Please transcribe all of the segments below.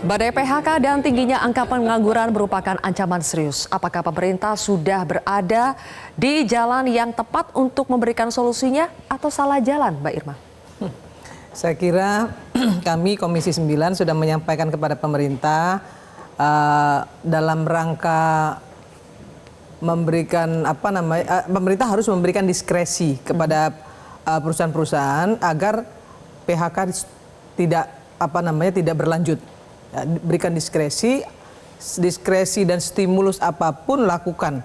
Badai PHK dan tingginya angka pengangguran merupakan ancaman serius. Apakah pemerintah sudah berada di jalan yang tepat untuk memberikan solusinya atau salah jalan, Mbak Irma? Saya kira kami Komisi 9 sudah menyampaikan kepada pemerintah dalam rangka memberikan pemerintah harus memberikan diskresi kepada perusahaan-perusahaan agar PHK tidak berlanjut. Ya, berikan diskresi dan stimulus apapun lakukan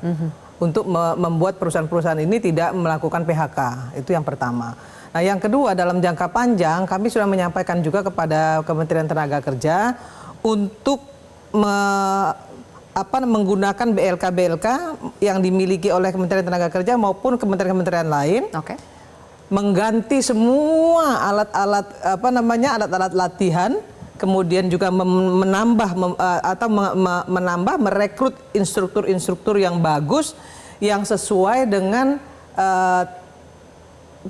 untuk membuat perusahaan-perusahaan ini tidak melakukan PHK. Itu yang pertama. Nah, yang kedua, dalam jangka panjang kami sudah menyampaikan juga kepada Kementerian Tenaga Kerja untuk menggunakan BLK yang dimiliki oleh Kementerian Tenaga Kerja maupun kementerian-kementerian lain. Oke. Mengganti semua alat-alat latihan, kemudian juga menambah merekrut instruktur yang bagus, yang sesuai dengan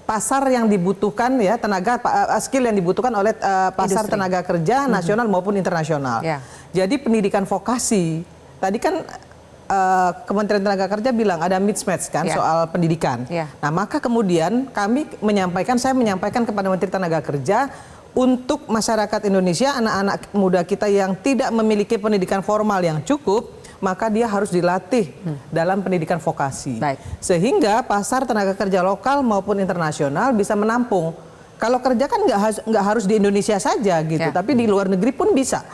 pasar yang dibutuhkan, ya, skill yang dibutuhkan oleh pasar industri tenaga kerja nasional maupun internasional. Yeah. Jadi pendidikan vokasi tadi kan Kementerian Tenaga Kerja bilang ada mismatch kan, soal pendidikan. Nah, maka kemudian saya menyampaikan kepada Menteri Tenaga Kerja untuk masyarakat Indonesia, anak-anak muda kita yang tidak memiliki pendidikan formal yang cukup, maka dia harus dilatih dalam pendidikan vokasi. Sehingga pasar tenaga kerja lokal maupun internasional bisa menampung. Kalau kerja kan nggak harus di Indonesia saja gitu, tapi di luar negeri pun bisa.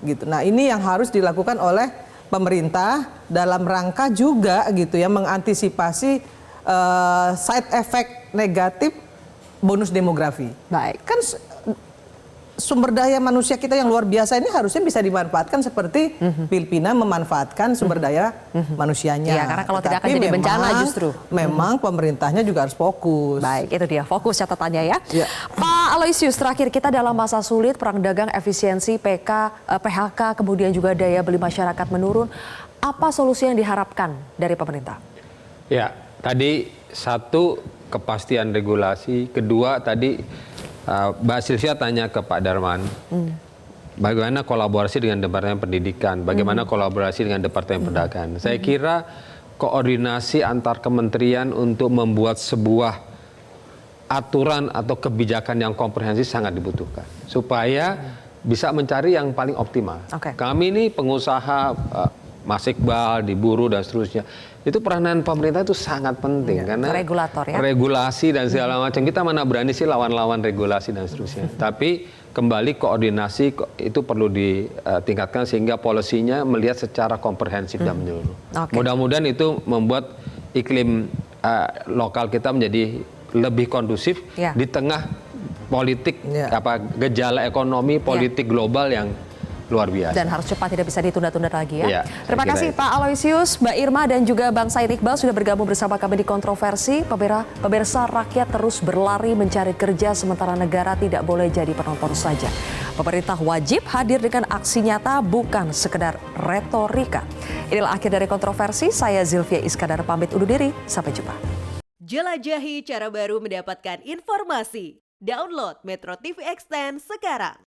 Gitu. Nah, ini yang harus dilakukan oleh pemerintah dalam rangka juga gitu ya mengantisipasi side effect negatif bonus demografi. Kan sumber daya manusia kita yang luar biasa ini harusnya bisa dimanfaatkan seperti Filipina memanfaatkan sumber daya manusianya. Iya, karena kalau tidak akan jadi bencana justru. Memang pemerintahnya juga harus fokus. Baik, itu dia fokus catatannya ya. Pak Aloysius, terakhir kita dalam masa sulit, perang dagang, efisiensi, PHK, kemudian juga daya beli masyarakat menurun. Apa solusi yang diharapkan dari pemerintah? Ya, tadi satu kepastian regulasi, kedua tadi Mbak Sylvia tanya ke Pak Darman, bagaimana kolaborasi dengan Departemen Pendidikan, bagaimana kolaborasi dengan Departemen Perdagangan. Saya kira koordinasi antar kementerian untuk membuat sebuah aturan atau kebijakan yang komprehensif sangat dibutuhkan, supaya bisa mencari yang paling optimal. Kami ini pengusaha, Mas Iqbal, di buruh dan seterusnya, itu peranan pemerintah itu sangat penting karena regulator, ya? Regulasi dan segala macam. Kita mana berani sih lawan-lawan regulasi dan seterusnya. Tapi kembali koordinasi itu perlu ditingkatkan sehingga polisinya melihat secara komprehensif dan menyeluruh. Mudah-mudahan itu membuat iklim lokal kita menjadi lebih kondusif di tengah politik gejala ekonomi politik global yang luar biasa. Dan harus cepat, tidak bisa ditunda-tunda lagi ya. Terima kasih Pak Aloysius, Mbak Irma dan juga Bang Said Iqbal sudah bergabung bersama kami di Kontroversi. Pemirsa, rakyat terus berlari mencari kerja sementara negara tidak boleh jadi penonton saja. Pemerintah wajib hadir dengan aksi nyata, bukan sekedar retorika. Inilah akhir dari Kontroversi. Saya Zylvia Iskandar pamit undur diri. Sampai jumpa. Jelajahi cara baru mendapatkan informasi. Download Metro TV Extend sekarang.